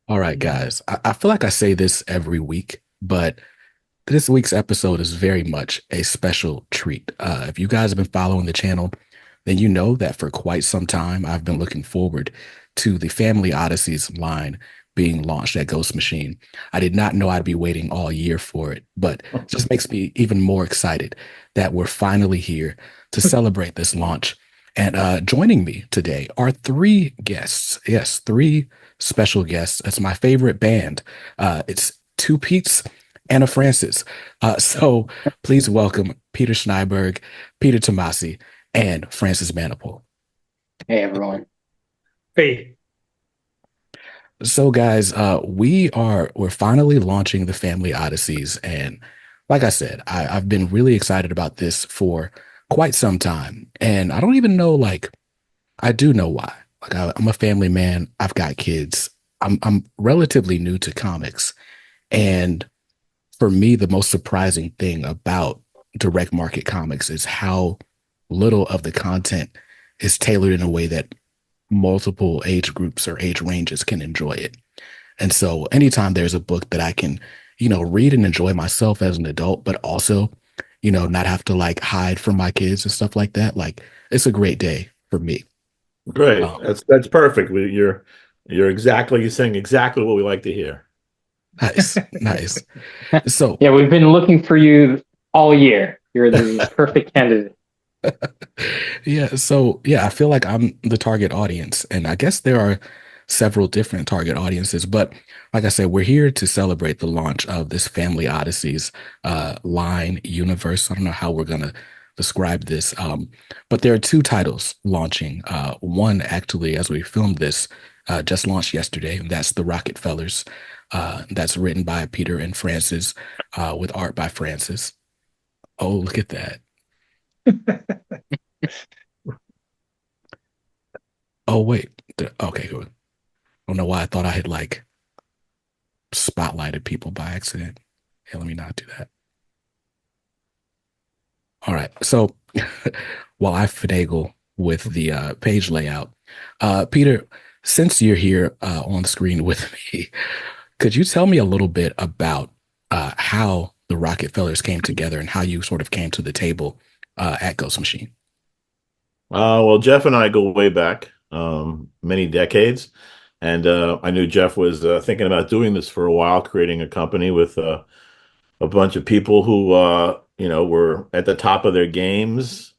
All right, guys. I feel like I say this every week, but this week's episode is very much a special treat. If you guys have been following the channel, then you know that for quite some time, I've been looking forward to the Family Odysseys line being launched at Ghost Machine. I did not know I'd be waiting all year for it, but it just makes me even more excited that we're finally here to celebrate this launch. And joining me today are three guests. Yes, three special guests. It's my favorite band. It's two Pete's and a Francis. So please welcome Peter Snejberg, Peter Tomasi, and Francis Manapul. Hey everyone. Hey, So guys, we're finally launching the Family Odysseys, and like I said, I've been really excited about this for quite some time, and I don't even know I do know why. I'm a family man. I've got kids. I'm relatively new to comics, and for me, the most surprising thing about direct market comics is how little of the content is tailored in a way that multiple age groups or age ranges can enjoy it. And so anytime there's a book that I can, read and enjoy myself as an adult, but also, not have to hide from my kids and stuff like that, it's a great day for me. great. Um, That's perfect. You're saying exactly what we like to hear. nice, nice. So Yeah, we've been looking for you all year. You're the perfect candidate. yeah, I feel like I'm the target audience, and I guess there are several different target audiences. But like I said, we're here to celebrate the launch of this Family Odysseys line universe. I don't know how we're gonna describe this, but there are two titles launching. One actually, as we filmed this, just launched yesterday, and that's the Rocketfellers. That's written by Peter and Francis, with art by Francis. Oh, look at that. Oh, wait. Okay, cool. I don't know why I thought I had spotlighted people by accident. Yeah, let me not do that. All right. So while I finagle with the page layout, Peter, since you're here on the screen with me, could you tell me a little bit about how the Rockefellers came together and how you sort of came to the table at Ghost Machine? Well, Jeff and I go way back, many decades, and I knew Jeff was thinking about doing this for a while, creating a company with a bunch of people who, were at the top of their games,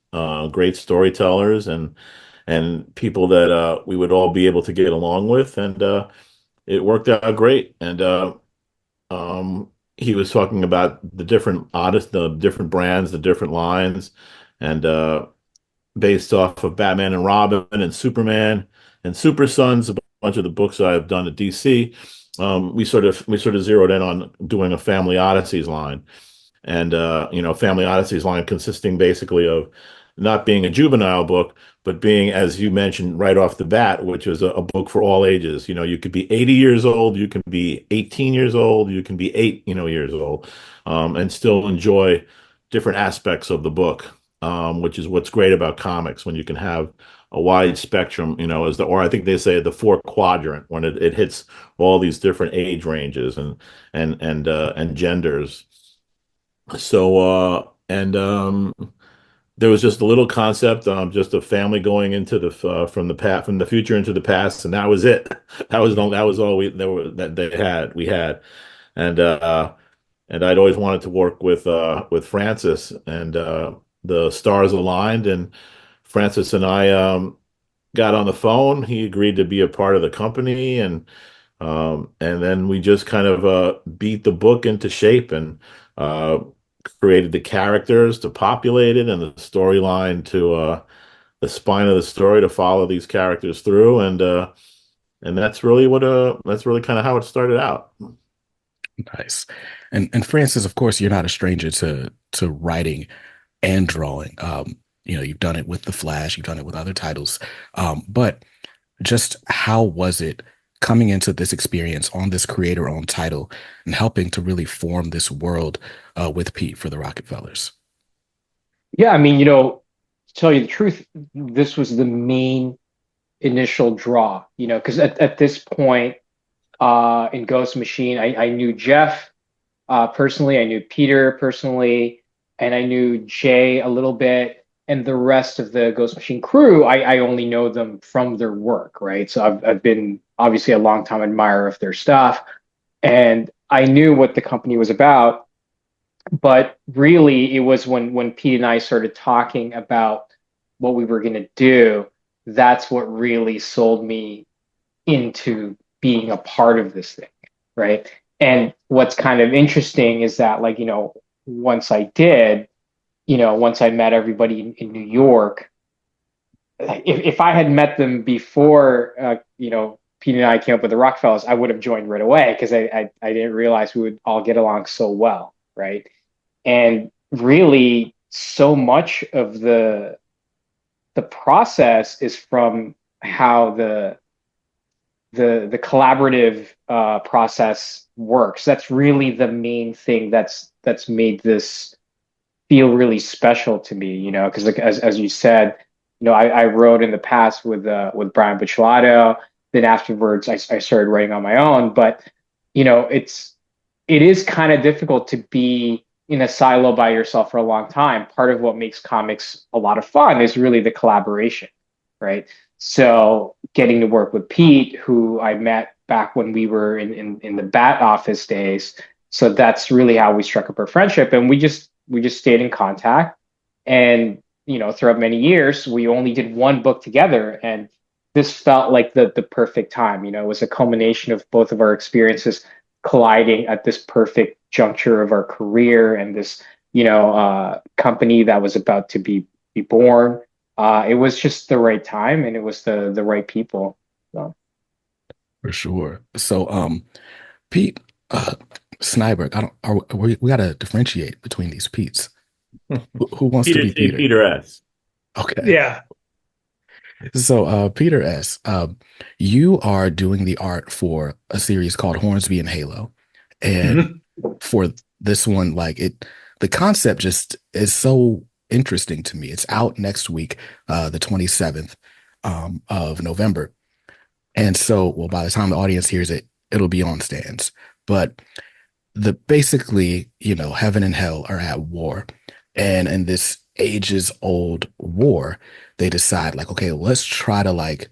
great storytellers, and people that we would all be able to get along with, and it worked out great. And he was talking about the different brands, the different lines, and based off of Batman and Robin and Superman and Super Sons, a bunch of the books I've done at DC. We sort of zeroed in on doing a Family Odysseys line, and Family Odysseys line consisting basically of not being a juvenile book, but being, as you mentioned right off the bat, which is a book for all ages. You could be 80 years old, you can be 18 years old, you can be eight, years old, and still enjoy different aspects of the book, which is what's great about comics when you can have a wide spectrum, or I think they say the four quadrant when it hits all these different age ranges and genders. So and there was just a little concept, just a family going into from the future into the past, and that was it. That was all that they had. We had, and I'd always wanted to work with Francis, and the stars aligned, and Francis and I got on the phone. He agreed to be a part of the company, and then we just kind of beat the book into shape and uh, created the characters to populate it and the storyline to the spine of the story to follow these characters through, and that's really kind of how it started out. Nice. And Francis, of course, you're not a stranger to writing and drawing. You've done it with The Flash, you've done it with other titles. But just how was it coming into this experience on this creator-owned title and helping to really form this world with Pete for the Rockefellers? Yeah, to tell you the truth, this was the main initial draw, because at this point, in Ghost Machine. I knew Jeff personally, I knew Peter personally, and I knew Jay a little bit. And the rest of the Ghost Machine crew, I only know them from their work, right? So I've been obviously a long time admirer of their stuff, and I knew what the company was about. But really, it was when Pete and I started talking about what we were going to do, that's what really sold me into being a part of this thing, right? And what's kind of interesting is that, like, once I did, once I met everybody in New York, if I had met them before, Pete and I came up with the Rockefellers, I would have joined right away because I didn't realize we would all get along so well, right? And really, so much of the process is from how the collaborative process works. That's really the main thing that's made this feel really special to me. Because like as you said, I wrote in the past with Brian Buccellato. Then afterwards, I started writing on my own. But it is kind of difficult to be in a silo by yourself for a long time. Part of what makes comics a lot of fun is really the collaboration, right? So getting to work with Pete, who I met back when we were in the Bat Office days. So that's really how we struck up our friendship, and we just stayed in contact. And throughout many years, we only did one book together, and this felt like the perfect time. It was a culmination of both of our experiences colliding at this perfect juncture of our career and this company that was about to be born. It was just the right time, and it was the right people. So. For sure. So, Pete, Snijberg, I don't, we got to differentiate between these Pete's. Who wants to Peter be T. Peter? Peter S. Okay. Yeah. So, Peter S., you are doing the art for a series called Hornsby and Halo. And Mhm. for this one, the concept just is so interesting to me. It's out next week, the 27th, of November. And so, well, by the time the audience hears it, it'll be on stands. But basically, heaven and hell are at war. And in this ages old war, they decide, like, okay, let's try to,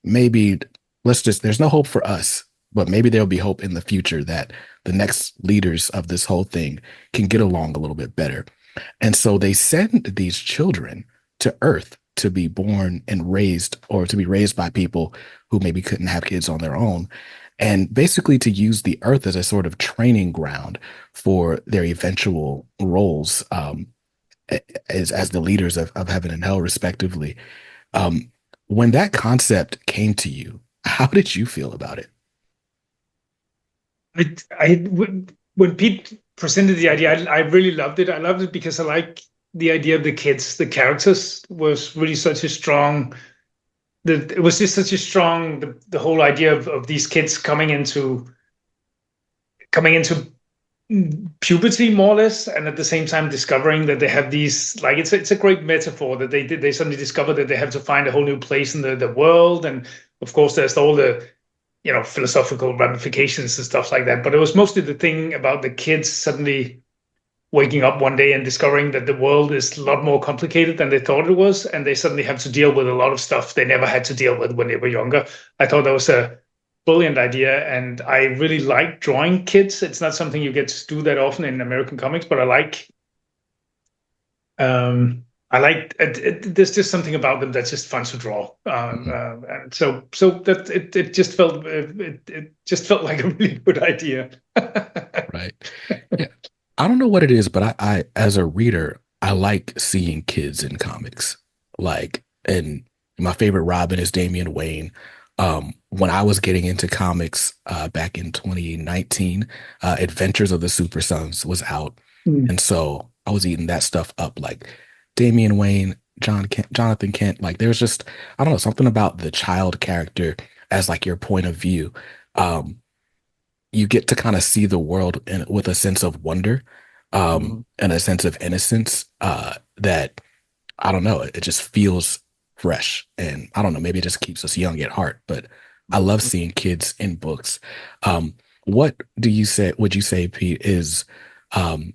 maybe there's no hope for us, but maybe there'll be hope in the future that the next leaders of this whole thing can get along a little bit better. And so they send these children to Earth to be born and raised, or to be raised by people who maybe couldn't have kids on their own, and basically to use the Earth as a sort of training ground for their eventual roles, as the leaders of heaven and hell, respectively. Um, when that concept came to you, how did you feel about it? When Pete presented the idea, I really loved it. I loved it because I like the idea of the kids. The characters was really such a strong. It was just such a strong the whole idea of these kids coming into puberty more or less, and at the same time discovering that they have these, like, it's a great metaphor that they suddenly discover that they have to find a whole new place in the world. And of course there's all the philosophical ramifications and stuff like that, but it was mostly the thing about the kids suddenly waking up one day and discovering that the world is a lot more complicated than they thought it was, and they suddenly have to deal with a lot of stuff they never had to deal with when they were younger. I thought that was a brilliant idea, and I really like drawing kids. It's not something you get to do that often in American comics, but there's just something about them that's just fun to draw. And so that it just felt it just felt like a really good idea. Right. Yeah. I don't know what it is, but I as a reader, I like seeing kids in comics. And my favorite Robin is Damian Wayne. When I was getting into comics, back in 2019, Adventures of the Super Sons was out. Mm. And so I was eating that stuff up, like Damian Wayne, Jonathan Kent. Like, there's just, I don't know, something about the child character as like your point of view. Um, you get to kind of see the world with a sense of wonder, and a sense of innocence, that, I don't know, it just feels fresh. And I don't know, maybe it just keeps us young at heart, but I love seeing kids in books. What would you say, Pete, is um,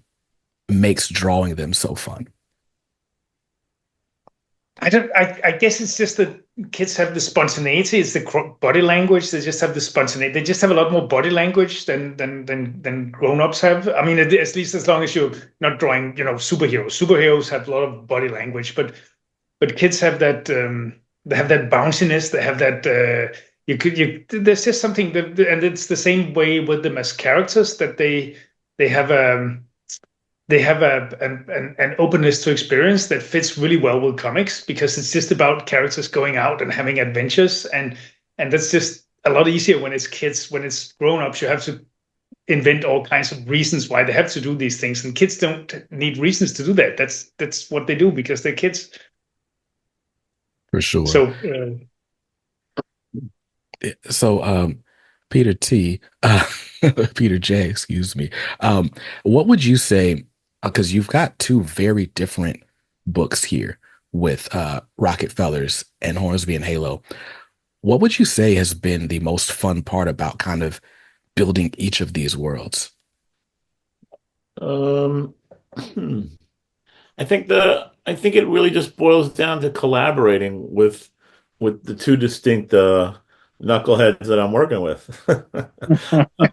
makes drawing them so fun? I guess it's just that kids have the spontaneity. It's the body language. They just have the spontaneity. They just have a lot more body language than grown-ups have. I mean, at least as long as you're not drawing, superheroes. Superheroes have a lot of body language, but kids have that. They have that bounciness. They have that. There's just something and it's the same way with them as characters that they have an openness to experience that fits really well with comics because it's just about characters going out and having adventures, and that's just a lot easier when it's kids. When it's grown-ups, you have to invent all kinds of reasons why they have to do these things, and kids don't need reasons to do that. That's what they do because they're kids. For sure. So So, Peter T, Peter J, excuse me. What would you say? Because you've got two very different books here with Rocketfellers and Hornsby and Halo. What would you say has been the most fun part about kind of building each of these worlds? Um, hmm. I think it really just boils down to collaborating with the two distinct knuckleheads that I'm working with.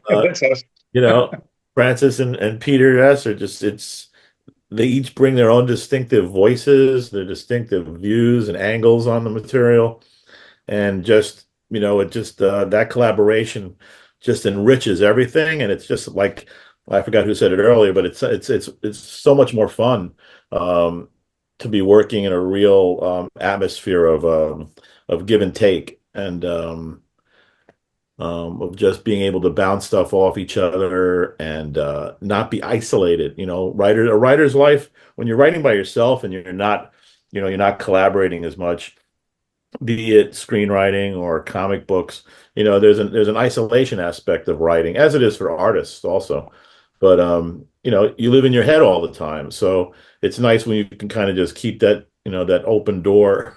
Uh, that's awesome. you know, Francis and Peter S are just they each bring their own distinctive voices, their distinctive views and angles on the material, and just it just that collaboration just enriches everything, and it's just like I forgot who said it earlier, but it's so much more fun um, to be working in a real atmosphere of give and take and of just being able to bounce stuff off each other and not be isolated. A writer's life when you're writing by yourself and you're not collaborating as much, be it screenwriting or comic books. There's an isolation aspect of writing, as it is for artists also. But you live in your head all the time, so it's nice when you can kind of just keep that open door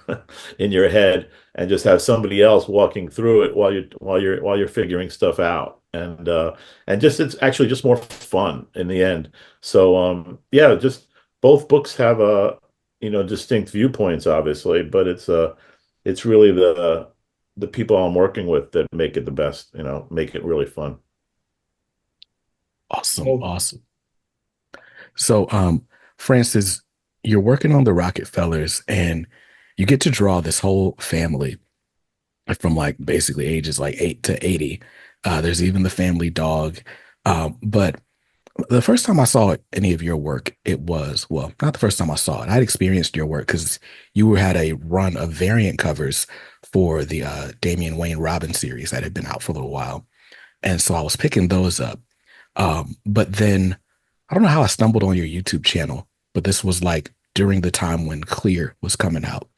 in your head and just have somebody else walking through it while you're figuring stuff out. And just it's actually just more fun in the end. So yeah, just both books have distinct viewpoints, obviously, but it's really the people I'm working with that make it the best, make it really fun. Awesome, awesome. So, Francis, you're working on the Rockefellers, and you get to draw this whole family from like basically ages like 8 to 80. There's even the family dog. But the first time I saw any of your work, it was, well, not the first time I saw it. I'd experienced your work because you had a run of variant covers for the Damian Wayne Robin series that had been out for a little while. And so I was picking those up. But then I don't know how I stumbled on your YouTube channel, but this was like during the time when Clear was coming out.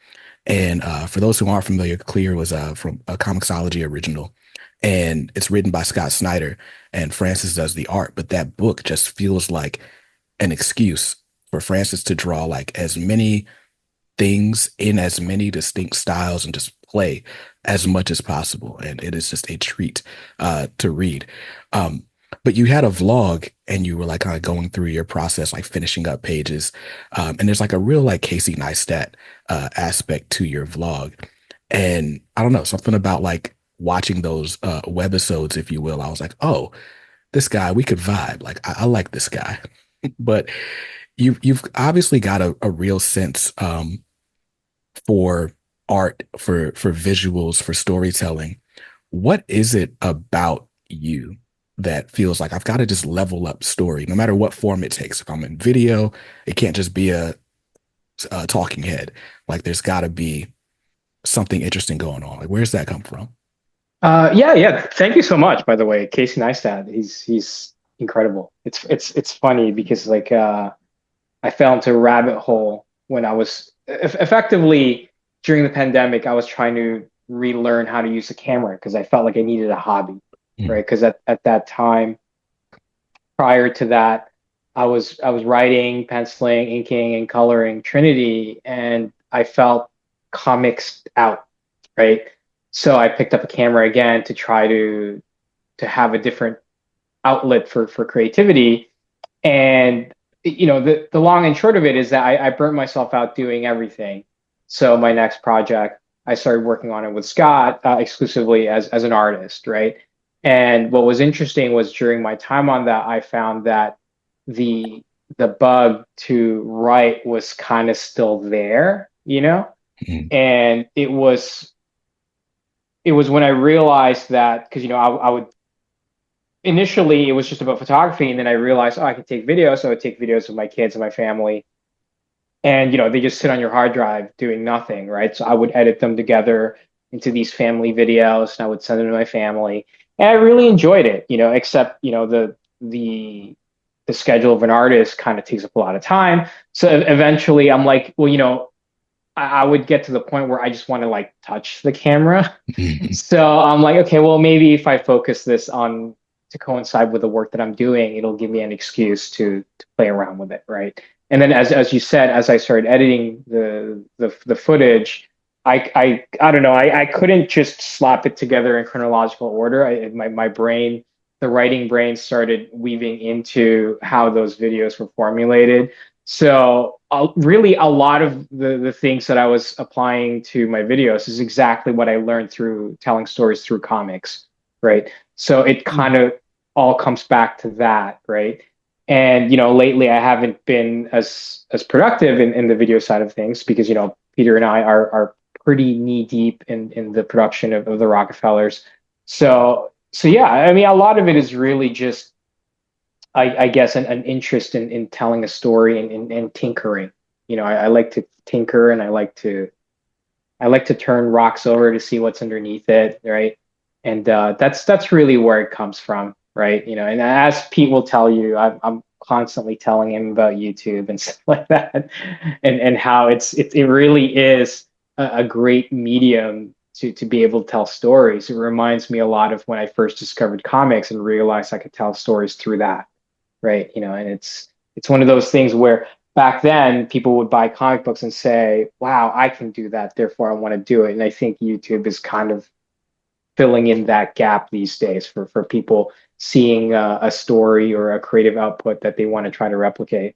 And for those who aren't familiar, Clear was from a Comixology original, and it's written by Scott Snyder, and Francis does the art. But that book just feels like an excuse for Francis to draw like as many things in as many distinct styles and just play as much as possible. And it is just a treat to read. But you had a vlog and you were like kind of going through your process, like finishing up pages. And there's like a real like Casey Neistat aspect to your vlog. And I don't know, something about like watching those webisodes, if you will. I was like, oh, this guy, we could vibe. Like I like this guy. But you've obviously got a real sense for art, for visuals, for storytelling. What is it about you that feels like I've got to just level up story, no matter what form it takes? If I'm in video, it can't just be a talking head. Like there's got to be something interesting going on. Like where's that come from? Yeah. Thank you so much, by the way, Casey Neistat. He's incredible. It's funny because like I fell into a rabbit hole when I was effectively during the pandemic. I was trying to relearn how to use a camera because I felt like I needed a hobby, right? Because at that time, prior to that, I was writing, penciling, inking, and coloring Trinity, and I felt comics out, right? So I picked up a camera again to try to have a different outlet for creativity. And the long and short of it is that I burnt myself out doing everything. So my next project, I started working on it with Scott exclusively as an artist, right? And what was interesting was during my time on that, I found that the the bug to write was kind of still there, Mhm. and it was when I realized that because I would initially it was just about photography, and then I realized, oh, I can take videos. So I would take videos of my kids and my family, and they just sit on your hard drive doing nothing, right? So I would edit them together into these family videos, and I would send them to my family, and I really enjoyed it, except the schedule of an artist kind of takes up a lot of time. So eventually, I'm like, well, I would get to the point where I just want to like touch the camera. So I'm like, okay, well, maybe if I focus this on to coincide with the work that I'm doing, it'll give me an excuse to play around with it, right? And then as you said, as I started editing the footage, I don't know, I couldn't just slap it together in chronological order. My brain, the writing brain started weaving into how those videos were formulated. So really, a lot of the things that I was applying to my videos is exactly what I learned through telling stories through comics, right? So it kind of all comes back to that, right? And lately I haven't been as productive in the video side of things because Peter and I are pretty knee deep in the production of the Rockefellers. So yeah, I mean, a lot of it is really just I guess an interest in telling a story and tinkering. I like to tinker and I like to turn rocks over to see what's underneath it, right? And that's really where it comes from, right? And as Pete will tell you, I'm constantly telling him about YouTube and stuff like that, and how it really is a great medium to be able to tell stories. It reminds me a lot of when I first discovered comics and realized I could tell stories through that, right? And it's one of those things where back then people would buy comic books and say, "Wow, I can do that, therefore I want to do it." And I think YouTube is kind of filling in that gap these days for people seeing a story or a creative output that they want to try to replicate.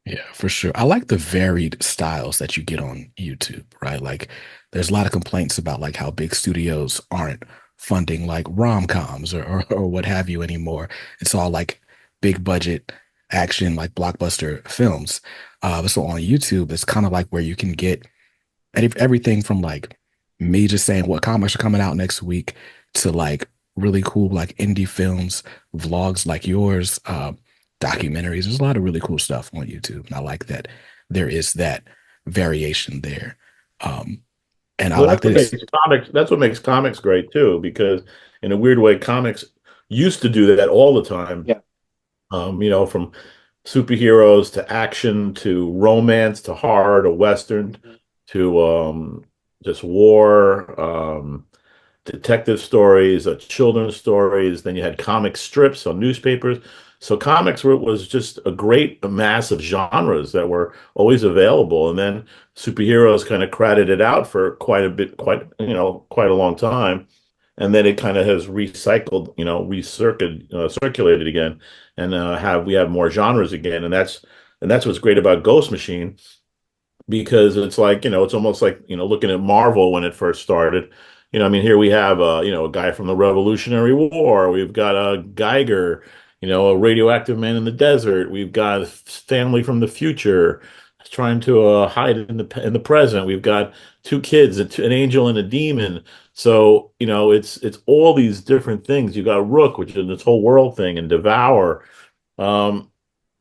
Yeah, for sure. I like the varied styles that you get on YouTube, right? Like there's a lot of complaints about like how big studios aren't funding like rom-coms or what have you anymore. It's all like big budget action, like blockbuster films. So on YouTube, it's kind of like where you can get everything from like me just saying what comics are coming out next week to like really cool like indie films, vlogs like yours, documentaries. There's a lot of really cool stuff on YouTube, and I like that there is that variation there. Um, and I Well, like that it's that's what makes comics great too, because in a weird way, comics used to do that all the time. Yeah. From superheroes to action to romance to horror to western to just war, detective stories, children's stories. Then you had comic strips on newspapers. So was just a great mass of genres that were always available. And then superheroes kind of crowded it out for quite a bit, quite a long time. And then it kind of has recycled, circulated again, and we have more genres again. And that's what's great about Ghost Machine, because it's like, it's almost like, looking at Marvel when it first started. I mean, here we have a guy from the Revolutionary War. We've got a Geiger, a radioactive man in the desert. We've got a family from the future trying to hide in the present. We've got two kids, an angel and a demon. So, it's all these different things. You got Rook, which is this whole world thing, and Devour. Um,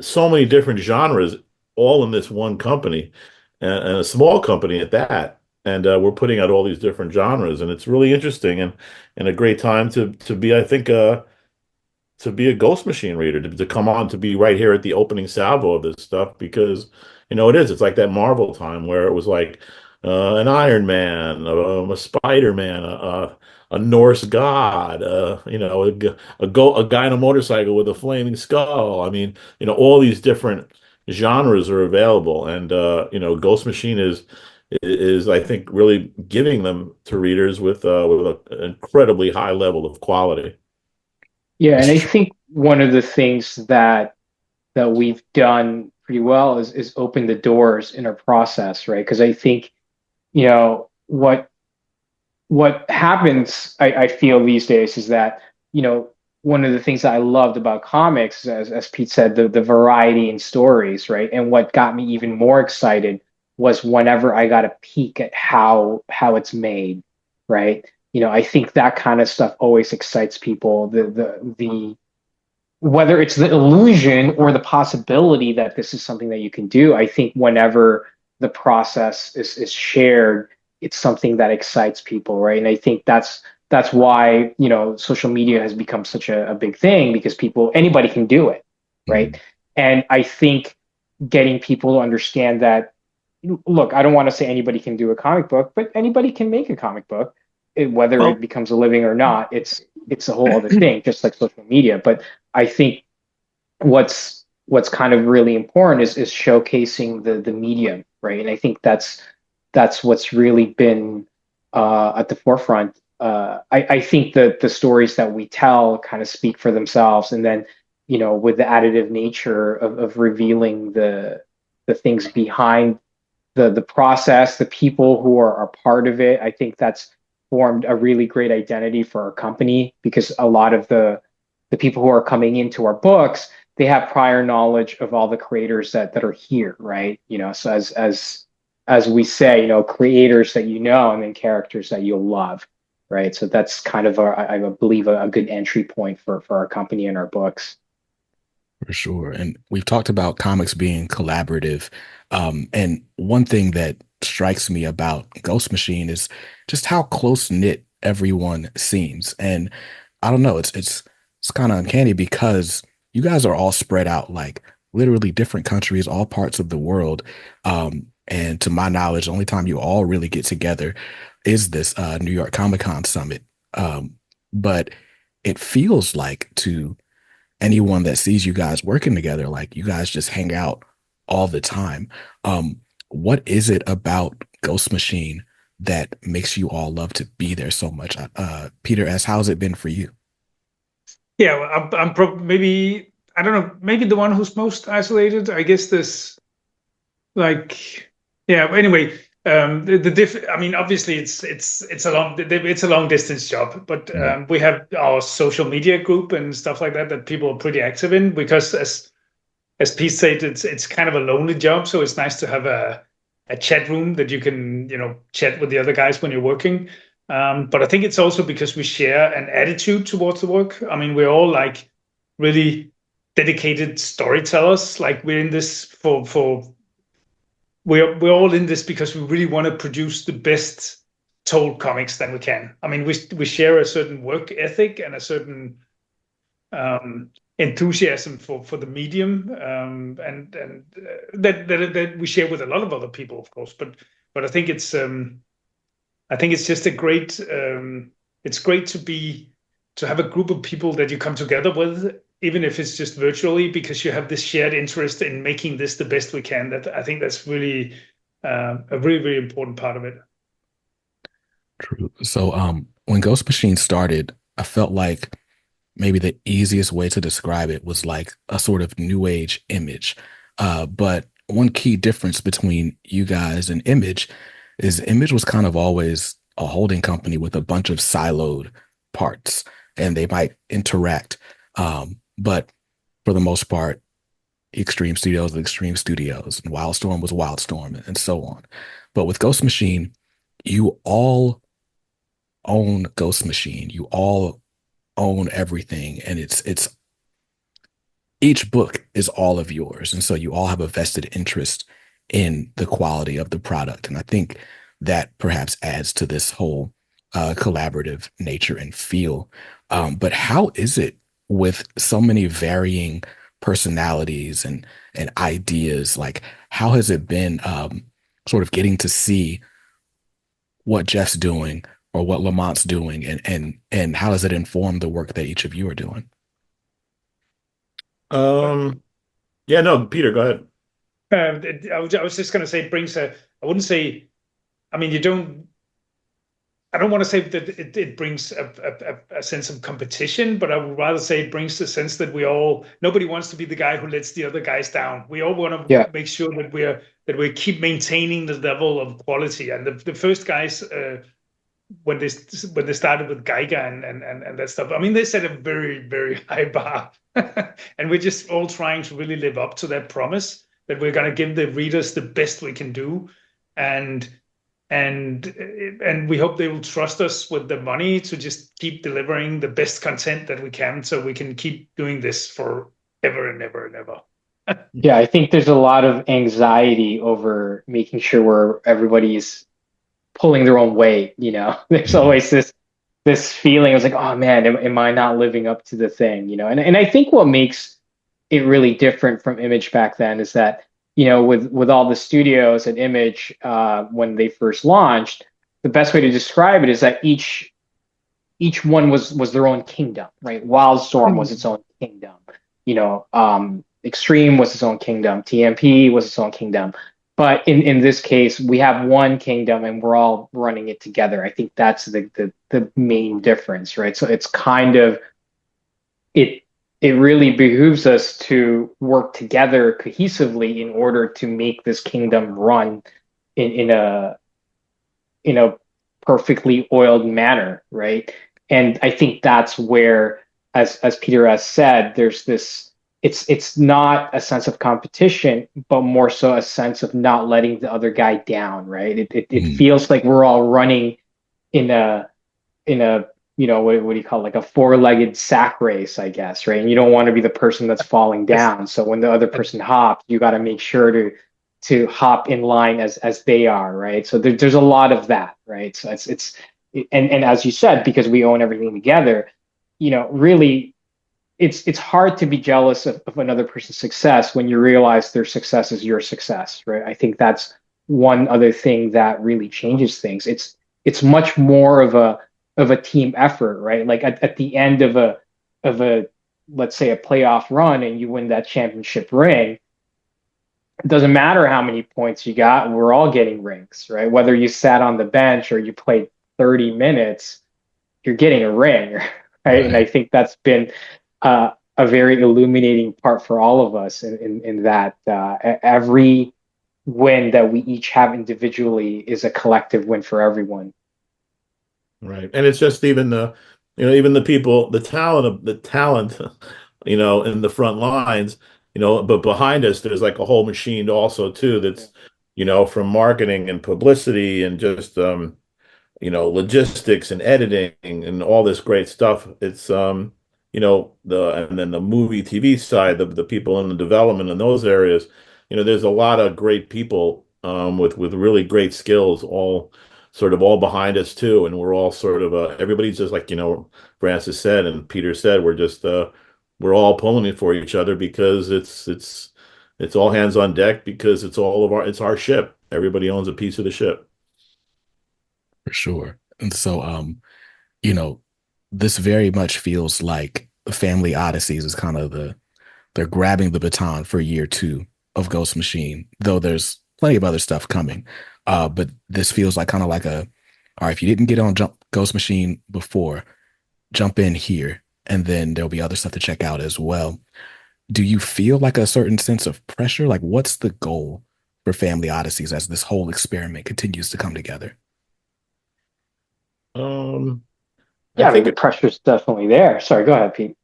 so many different genres, all in this one company, and a small company at that. And we're putting out all these different genres, and it's really interesting and a great time to be, I think, to be a Ghost Machine reader, to come on, to be right here at the opening salvo of this stuff, because it's like that Marvel time where it was like an Iron Man, a Spider Man, a Norse god, a guy on a motorcycle with a flaming skull. I mean, all these different genres are available, and Ghost Machine is, I think, really giving them to readers an incredibly high level of quality. Yeah, and It's I true. think one of the things that we've done pretty well is open the doors in our process, right? Because I think, you know, what happens, I feel these days is that, you know, one of the things that I loved about comics, as Pete said, the variety in stories, right? And what got me even more excited was whenever I got a peek at how it's made, right? You know, I think that kind of stuff always excites people. The whether it's the illusion or the possibility that this is something that you can do, I think whenever the process is shared, it's something that excites people, right? And I think that's why, you know, social media has become such a big thing because anybody can do it, right? Mhm. And I think getting people to understand that, look, I don't want to say anybody can do a comic book, but anybody can make a comic book. Whether it Well, becomes a living or not, it's a whole other thing, just like social media. But I think what's kind of really important is showcasing the medium, right? And I think that's what's really been at the forefront. I think that the stories that we tell kind of speak for themselves, and then, you know, with the additive nature of revealing the things behind the process, the people who are part of it, I think that's formed a really great identity for our company because a lot of the people who are coming into our books, they have prior knowledge of all the creators that are here, right? You know, so as we say, you know, creators that you know, and then characters that you'll love, right? So that's kind of I believe a good entry point for our company and our books. For sure. And we've talked about comics being collaborative. And one thing that strikes me about Ghost Machine is just how close knit everyone seems. And I don't know, it's kind of uncanny because you guys are all spread out like literally different countries, all parts of the world. And to my knowledge, the only time you all really get together is this New York Comic Con summit. But it feels like to anyone that sees you guys working together, like you guys just hang out all the time. Um, what is it about Ghost Machine that makes you all love to be there so much? Peter S., how's it been for you? yeah, well, maybe I don't know, maybe the one who's most isolated. I guess this like yeah. Anyway, the diff. I mean, obviously, it's a long distance job, but Mm, we have our social media group and stuff like that that people are pretty active in because as Pete said, it's kind of a lonely job, so it's nice to have a chat room that you can, you know, chat with the other guys when you're working. But I think it's also because we share an attitude towards the work. I mean, we're all like really dedicated storytellers. Like we're in this for we're all in this because we really want to produce the best told comics that we can. I mean, we share a certain work ethic and a certain enthusiasm for the medium, that we share with a lot of other people, of course. But I think it's just a great it's great to have a group of people that you come together with, even if it's just virtually, because you have this shared interest in making this the best we can. That I think that's really a really important part of it. true. So, when Ghost Machine started, I felt like maybe the easiest way to describe it was like a sort of new age image. But one key difference between you guys and Image is Image was kind of always a holding company with a bunch of siloed parts, and they might interact. But for the most part, Extreme Studios and Extreme Studios, and Wildstorm was Wildstorm, and so on. But with Ghost Machine, you all own Ghost Machine. You all own everything, and it's each book is all of yours. And so you all have a vested interest in the quality of the product. And I think that perhaps adds to this whole collaborative nature and feel. But how is it with so many varying personalities and ideas? Like, how has it been sort of getting to see what Jeff's doing or what Lamont's doing, and how does it inform the work that each of you are doing? Um, yeah, no, Peter, go ahead. I was just going to say it brings a, I wouldn't say I mean, I don't want to say that it brings a sense of competition, but I would rather say it brings the sense that nobody wants to be the guy who lets the other guys down. We all want to Yeah. make sure that we keep maintaining the level of quality. And the first guys, when they started with Geiger and that stuff, I mean, they set a very, very high bar. And we're just all trying to really live up to that promise that we're going to give the readers the best we can do. And we hope they will trust us with the money to just keep delivering the best content that we can, so we can keep doing this for ever and ever and ever. Yeah, I think there's a lot of anxiety over making sure everybody's pulling their own weight, you know. There's always this feeling of like, oh man, am I not living up to the thing, you know? And I think what makes it really different from Image back then is that, you know, with all the studios and Image, when they first launched, the best way to describe it is that each one was their own kingdom, right? Wildstorm was its own kingdom, you know. Extreme was its own kingdom. TMP was its own kingdom. But in this case, we have one kingdom and we're all running it together. I think that's the main difference, right? So it's kind of it really behooves us to work together cohesively in order to make this kingdom run in a perfectly oiled manner, right? And I think that's where, as Peter has said, there's this. It's not a sense of competition, but more so a sense of not letting the other guy down, right? It feels like we're all running in a you know, what do you call it? Like a four-legged sack race, I guess, right? And you don't want to be the person that's falling down. So when the other person hops, you got to make sure to hop in line as they are, right? So there's a lot of that, right? So and as you said, because we own everything together, you know, really it's hard to be jealous of another person's success when you realize their success is your success, right? I think that's one other thing that really changes things. It's much more of a team effort, right? Like at the end of a let's say a playoff run and you win that championship ring, it doesn't matter how many points you got, we're all getting rings, right? Whether you sat on the bench or you played 30 minutes, you're getting a ring, right? And I think that's been a very illuminating part for all of us in that every win that we each have individually is a collective win for everyone. Right. And it's just even even the people, the talent, you know, in the front lines, you know, but behind us, there's like a whole machine also too, that's, you know, from marketing and publicity and just, you know, logistics and editing and all this great stuff. It's, you know, and then the movie TV side, the people in the development in those areas, you know, there's a lot of great people, with really great skills, all behind us too. And we're all sort of, everybody's just like, you know, Francis said and Peter said, we're all pulling it for each other because it's all hands on deck because it's our ship. Everybody owns a piece of the ship. For sure. And so, you know, this very much feels like the Family Odysseys is kind of they're grabbing the baton for year two of Ghost Machine, though there's plenty of other stuff coming. But this feels like kind of like all right, if you didn't get on Ghost Machine before, jump in here, and then there'll be other stuff to check out as well. Do you feel like a certain sense of pressure? Like, what's the goal for Family Odysseys as this whole experiment continues to come together? Yeah, I I mean think the pressure's definitely there. Sorry, go ahead, Pete.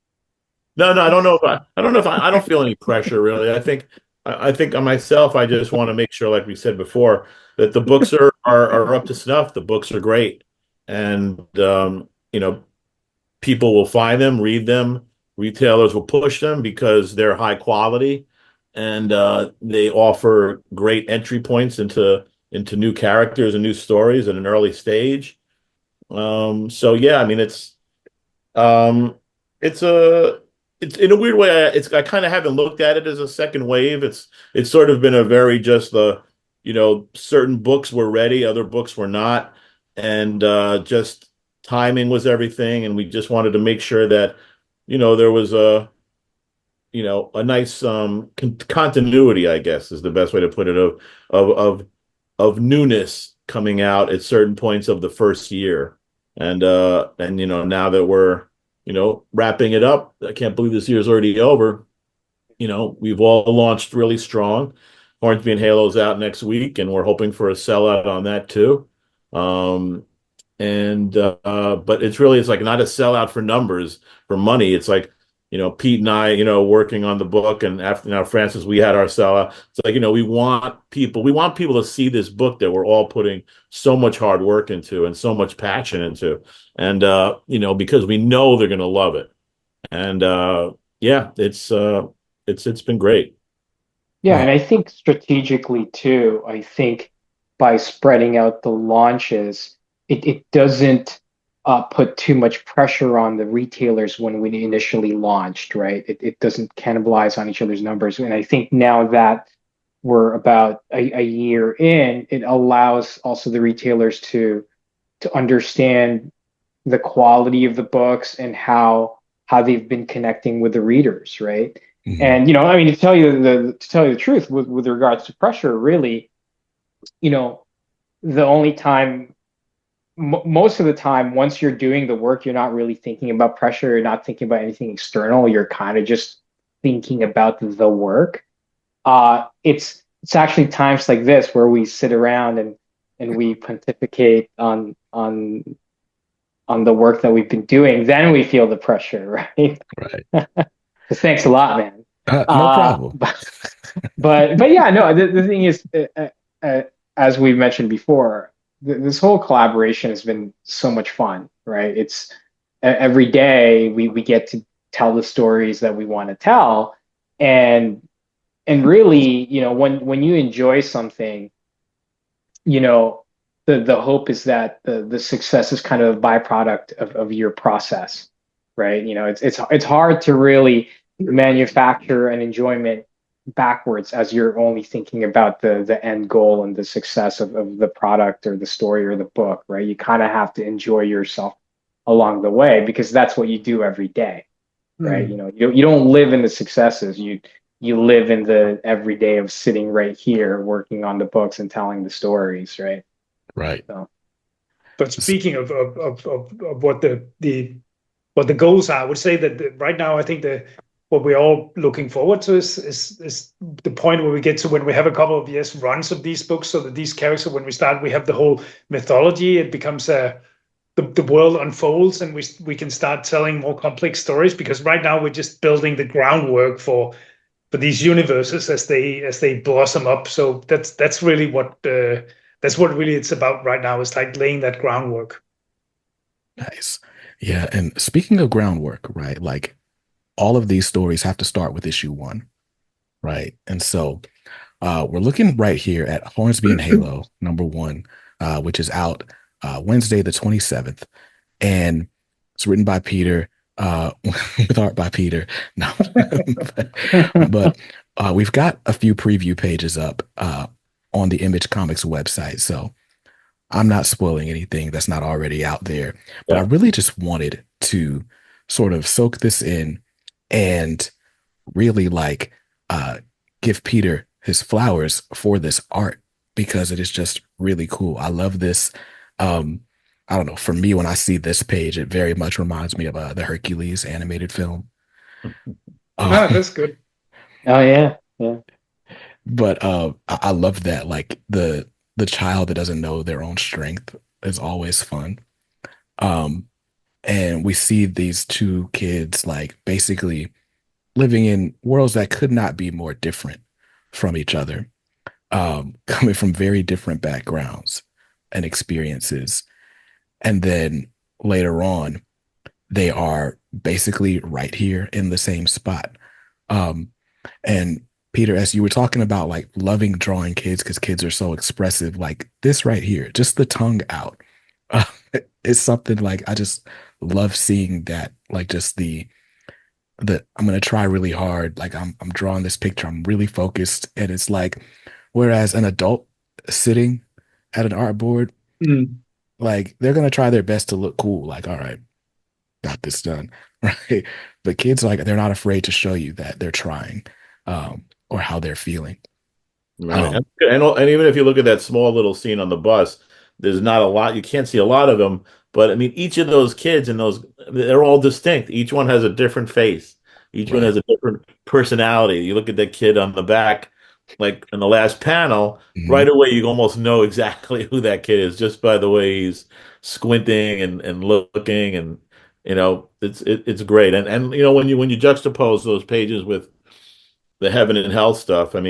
no, I don't know if I don't know if I don't feel any pressure really. I think on myself, I just want to make sure, like we said before, that the books are up to snuff. The books are great, and you know, people will find them, read them. Retailers will push them because they're high quality, and they offer great entry points into new characters and new stories at an early stage. So yeah, I mean, um, it's it's in a weird way. I kind of haven't looked at it as a second wave. It's sort of been a very just you know, certain books were ready, other books were not, and just timing was everything. And we just wanted to make sure that, you know, there was you know, a nice continuity, I guess, is the best way to put it of of newness coming out at certain points of the first year. And now that we're, wrapping it up, I can't believe this year's already over. We've all launched really strong. Hornsby and Halo's out next week, and we're hoping for a sellout on that too. Um, but it's like not a sellout for numbers, for money. It's like, Pete and I, working on the book, and after now, Francis, we had our sellout. It's like, we want people to see this book that we're all putting so much hard work into and so much passion into. And because we know they're going to love it. And yeah, it's been great. Yeah, and I think strategically too, I think by spreading out the launches, it doesn't put too much pressure on the retailers when we initially launched, right? It doesn't cannibalize on each other's numbers. And I think now that we're about a year in, it allows also the retailers to understand the quality of the books and how they've been connecting with the readers, right? Mhm. And I mean, to tell you the truth, with regards to pressure, really, you know, the only time, most of the time, once you're doing the work, you're not really thinking about pressure. You're not thinking about anything external. You're kind of just thinking about the work. It's actually times like this where we sit around and we pontificate on the work that we've been doing. Then we feel the pressure, right? Right. Thanks a lot, man. No Uh, problem. but yeah, no. The thing is, as we mentioned before, this whole collaboration has been so much fun, right? It's every day we get to tell the stories that we want to tell, and really, when you enjoy something, you know, the hope is that the success is kind of a byproduct of your process, right? It's hard to really manufacture an enjoyment backwards as you're only thinking about the end goal and the success of the product or the story or the book, right? You kind of have to enjoy yourself along the way because that's what you do every day, right? Mm. You don't live in the successes. You live in the everyday of sitting right here working on the books and telling the stories, right? Right. So But S- speaking of what the goals are, I would say that right now I think what we're all looking forward to is the point where we get to when we have a couple of years runs of these books, so that these characters, when we start, we have the whole mythology. It becomes the world unfolds, and we can start telling more complex stories. Because right now we're just building the groundwork for these universes as they blossom up. So that's really what really it's about right now, is like laying that groundwork. Nice. Yeah. And speaking of groundwork, right? Like all of these stories have to start with issue one, right? And so we're looking right here at Hornsby and Halo #1, which is out Wednesday the 27th, and it's written by Peter, with art by Peter. No, but we've got a few preview pages up on the Image Comics website, so I'm not spoiling anything that's not already out there. But I Yeah. really just wanted to sort of soak this in and really like uh give Peter his flowers for this art because it is just really cool. I love this. Um, I don't know. For me, when I see this page, it very much reminds me of the Hercules animated film. Ah, Um, that's good. oh yeah, yeah. but I love that. Like the child that doesn't know their own strength is always fun. Um, and we see these two kids like basically living in worlds that could not be more different from each other, coming from very different backgrounds and experiences. And then later on, they are basically right here in the same spot. Um, and Peter, as you were talking about like loving drawing kids because kids are so expressive, like this right here, just the tongue out, uh, is something like I just love seeing that. Like just the I'm gonna try really hard. Like I'm drawing this picture. I'm really focused, and it's like, whereas an adult sitting at an artboard, Mm. like they're gonna try their best to look cool. Like, all right, got this done, right? But kids, like, they're not afraid to show you that they're trying, or how they're feeling. Right. Um, And even if you look at that small little scene on the bus, there's not a lot. You can't see a lot of them, but I mean, each of those kids and they're all distinct. Each one has a different face. Each one Right. has a different personality. You look at that kid on the back, like in the last panel, Hmm. right away you almost know exactly who that kid is just by the way he's squinting and looking, and it's great. And when you juxtapose those pages with the heaven and hell stuff. Look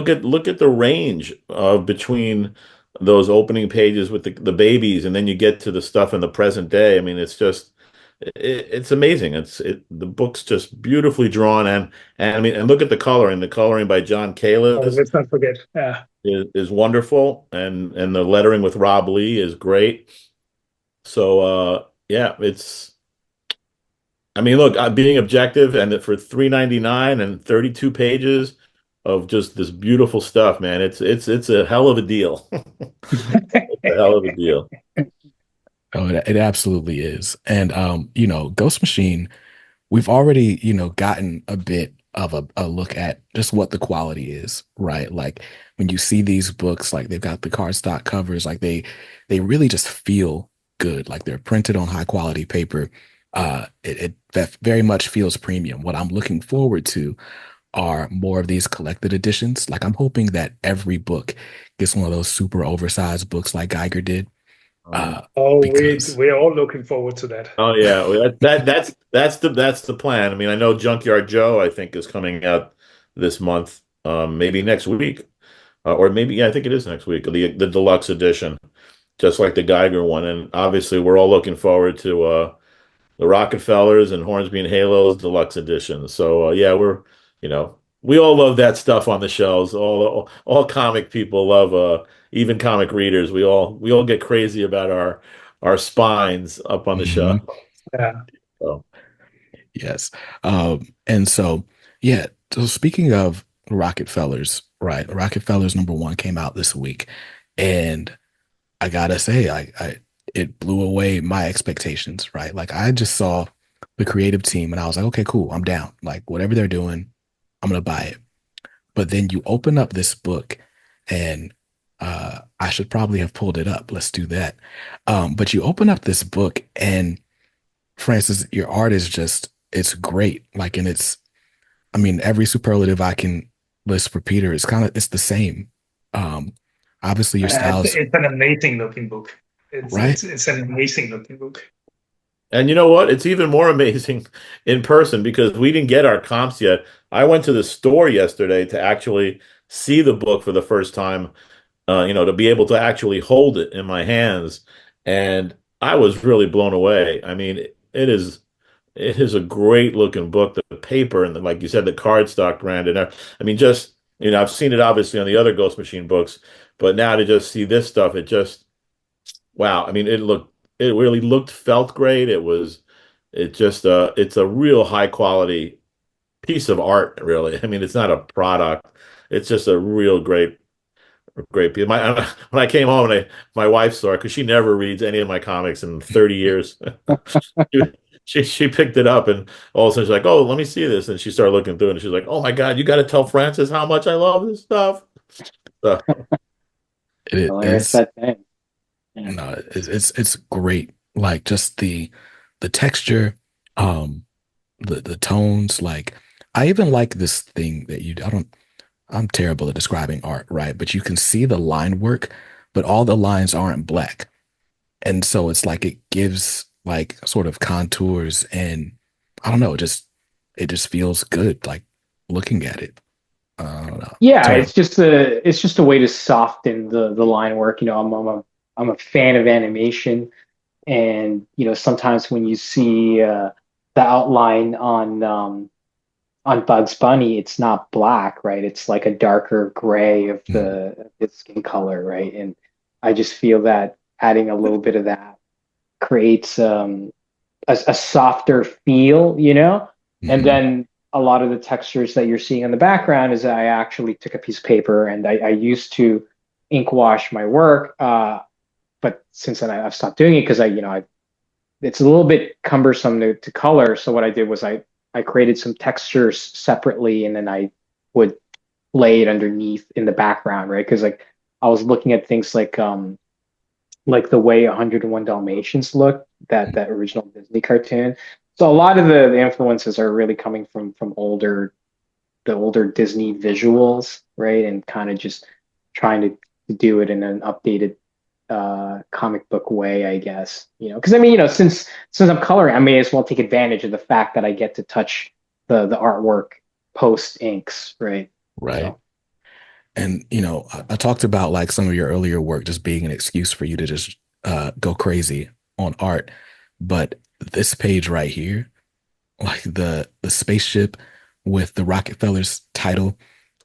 at the range of between those opening pages with the babies, and then you get to the stuff in the present day. I mean, it's amazing. The book's just beautifully drawn, and I mean, and look at the coloring. The coloring by John Oh, Kalis let's not forget. Yeah. is wonderful, and the lettering with Rob Lee is great. So yeah, I mean, look, being objective, and that for 3.99 and 32 pages of just this beautiful stuff, man, it's a hell of a deal. It's a hell of a deal. Oh, it absolutely is. And Ghost Machine, we've already, gotten a bit of a look at just what the quality is, right? Like when you see these books, like they've got the cardstock covers, like they really just feel good. Like they're printed on high quality paper. It that very much feels premium. What I'm looking forward to are more of these collected editions. Like I'm hoping that every book gets one of those super oversized books like Geiger did. Um, Uh, Oh, because we're all looking forward to that. oh yeah, well, that's the plan. I mean, I know Junkyard Joe, I think, is coming out this month, maybe next week, or maybe yeah, I think it is next week. The deluxe edition, just like the Geiger one, and obviously we're all looking forward to the Rocketfellers and Hornsby and Halos deluxe edition. So yeah, we all love that stuff on the shelves. All comic people love even comic readers. We all get crazy about our spines up on the shelf. mhm. Yeah. So Yes. And so, yeah. So speaking of Rocketfellers, right? Rocketfellers #1 came out this week, and I gotta say, it blew away my expectations, right? Like I just saw the creative team, and I was like, okay, cool, I'm down. Like whatever they're doing, I'm gonna buy it. But then you open up this book, and I should probably have pulled it up. Let's do that. But you open up this book, and Francis, your art is just, it's great. Like, and I mean, every superlative I can list for Peter is it's the same. Um, Obviously your styles, It's an amazing looking book. It's right? it's it's an amazing looking book. and you know what? It's even more amazing in person because we didn't get our comps yet. I went to the store yesterday to actually see the book for the first time, to be able to actually hold it in my hands. And I was really blown away. I mean, it is a great looking book. The paper and like you said, the cardstock brand and I mean, just I've seen it obviously on the other Ghost Machine books, but now to just see this stuff, it just wow. I mean, it really felt great. It's a real high quality piece of art, really. I mean, it's not a product. It's just a real great piece. When I came home, my wife saw it because she never reads any of my comics in 30 years. She picked it up and all of a sudden she's like, "Oh, let me see this." And she started looking through it and she's like, "Oh my God, you got to tell Francis how much I love this stuff." So, Hilarious it's that thing. Yeah. no, it's great. Like just the texture, um, the tones. Like I even like this thing that you. I don't. I'm terrible at describing art, right? But you can see the line work, but all the lines aren't black, and so it's like it gives like sort of contours, and I don't know. It just feels good, like looking at it. I don't know. Yeah, Terrible. it's just a way to soften the line work. I'm a fan of animation, and sometimes when you see the outline on Bugs Bunny, it's not black, right? It's like a darker gray of Mhm. the skin color, right? And I just feel that adding a little bit of that creates a softer feel, And Mhm. then a lot of the textures that you're seeing in the background is I actually took a piece of paper and I used to ink wash my work, but since then I've stopped doing it because it's a little bit cumbersome to color. So what I did was I created some textures separately and then I would lay it underneath in the background, right? Because like I was looking at things like the way 101 Dalmatians looked, that original Disney cartoon. So a lot of the influences are really coming from the older Disney visuals, right? And kind of just trying to do it in an updated comic book way, I guess. Because I mean, since I'm coloring, I may as well take advantage of the fact that I get to touch the artwork post inks, right? Right. So And I talked about like some of your earlier work just being an excuse for you to just go crazy on art. But this page right here, like the spaceship with the Rockefellers title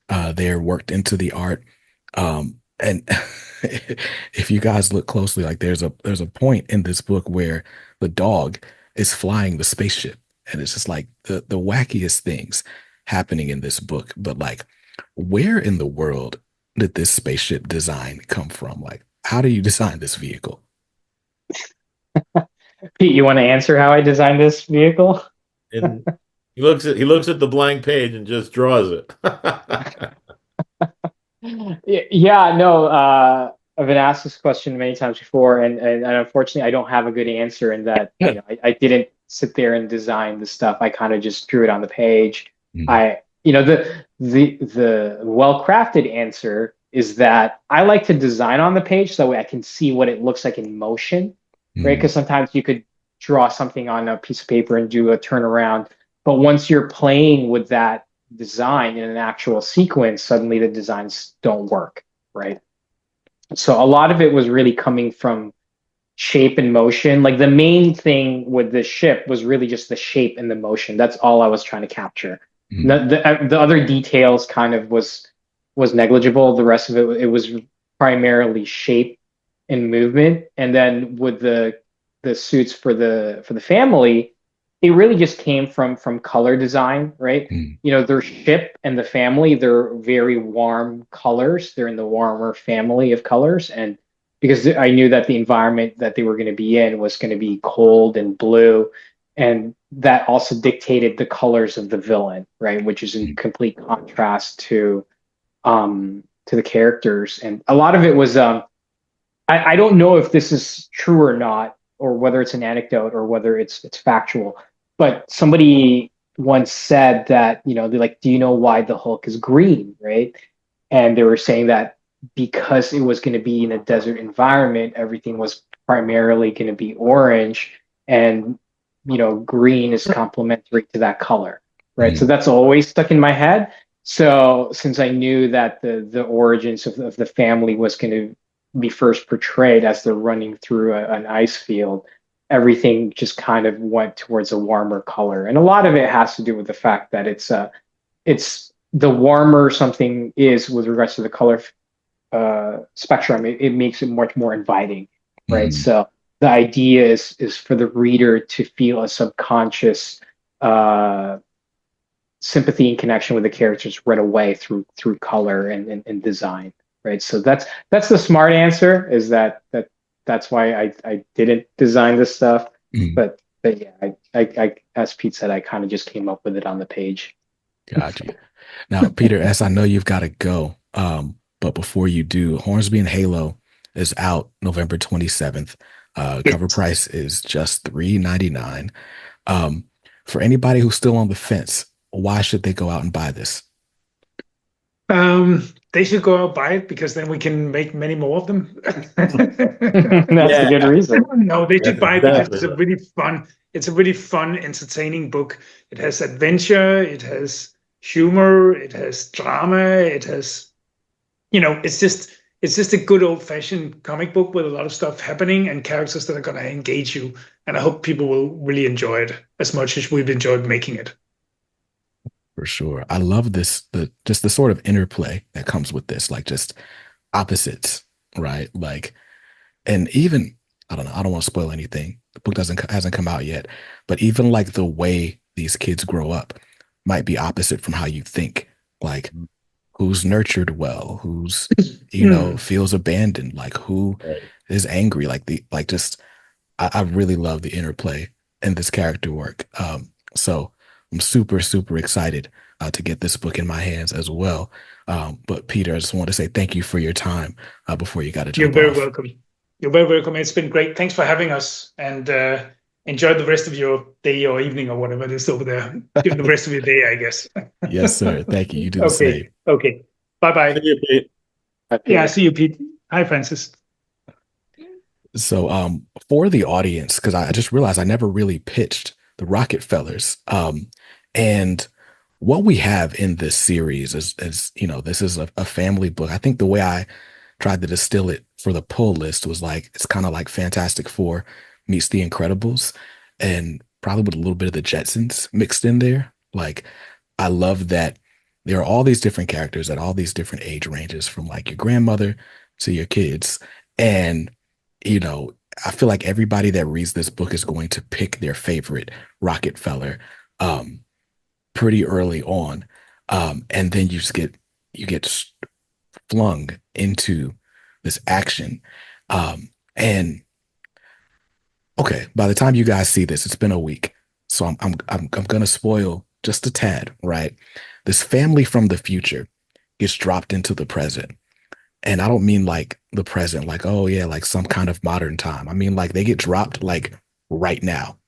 there worked into the art. And if you guys look closely, like there's a point in this book where the dog is flying the spaceship, and it's just like the wackiest things happening in this book. But like, where in the world did this spaceship design come from? Like, how do you design this vehicle? Pete, you want to answer how I designed this vehicle? And he looks at the blank page and just draws it. Yeah, no, I've been asked this question many times before, and unfortunately, I don't have a good answer in that, I didn't sit there and design the stuff. I kind of just drew it on the page. Mhm. The well-crafted answer is that I like to design on the page so that way I can see what it looks like in motion, right? Mhm. Because sometimes you could draw something on a piece of paper and do a turnaround, but once you're playing with that design in an actual sequence, suddenly the designs don't work, right? So a lot of it was really coming from shape and motion. Like the main thing with the ship was really just the shape and the motion. That's all I was trying to capture. Mhm. The other details kind of was negligible. The rest of it was primarily shape and movement. And then with the suits for the family, it really just came from color design, right? Mhm. Their ship and the family, they're very warm colors. They're in the warmer family of colors. And because I knew that the environment that they were going to be in was going to be cold and blue. And that also dictated the colors of the villain, right? Which is in Mhm. complete contrast to the characters. And a lot of it was I don't know if this is true or not, or whether it's an anecdote or whether it's factual. But somebody once said that, they're like, do you know why the Hulk is green, right? And they were saying that because it was going to be in a desert environment, everything was primarily going to be orange, and green is complementary to that color, right? So Mhm. that's always stuck in my head. So since I knew that the origins of the family was going to be first portrayed as they're running through an ice field, everything just kind of went towards a warmer color. And a lot of it has to do with the fact that it's the warmer something is with regards to the color spectrum, it makes it much more inviting, right? Mhm. So the idea is for the reader to feel a subconscious uh, sympathy and connection with the characters right away through color and design, right? So that's the smart answer, is that's why I didn't design this stuff. Mhm. But yeah, I as Pete said, I kind of just came up with it on the page. Got you. Now, Peter, as I know you've got to go, but before you do, Hornsby and Halo is out November 27th. Cover Yes. price is just $3.99. Um, for anybody who's still on the fence, why should they go out and buy this? They should go out buy it because then we can make many more of them. That's a Yeah, good reason. No, they should that's buy it because exactly right. it's a really fun, entertaining book. It has adventure, it has humor, it has drama, it has, it's just a good old-fashioned comic book with a lot of stuff happening and characters that are gonna engage you. And I hope people will really enjoy it as much as we've enjoyed making it. For sure. I love this, the sort of interplay that comes with this, like just opposites, right? Like, and even I don't know, I don't want to spoil anything. The book doesn't hasn't come out yet, but even like the way these kids grow up might be opposite from how you think. Like who's nurtured well, who's Hmm. feels abandoned, like who Right. is angry, like the like just I really love the interplay in this character work. So I'm super, super excited to get this book in my hands as well. But Peter, I just want to say thank you for your time before you got to You're jump very off. welcome. You're very welcome. It's been great. Thanks for having us, and enjoy the rest of your day or evening or whatever it is over there. Give the rest of your day, I guess. Yes, sir. Thank you. You do the Okay. same. Okay. Bye See bye. you, Pete. Bye, Yeah. Peter. See you, Pete. Hi, Francis. So, for the audience, because I just realized I never really pitched the Rocketfellers. And what we have in this series is this is a family book. I think the way I tried to distill it for the pull list was like, it's kind of like Fantastic Four meets The Incredibles, and probably with a little bit of the Jetsons mixed in there. Like, I love that there are all these different characters at all these different age ranges, from like your grandmother to your kids. And you know, I feel like everybody that reads this book is going to pick their favorite Rockefeller um, pretty early on, and then you get flung into this action. And okay, by the time you guys see this, it's been a week, so I'm gonna spoil just a tad, right? This family from the future gets dropped into the present. And I don't mean like the present, like, oh yeah, like some kind of modern time. I mean like they get dropped like right now.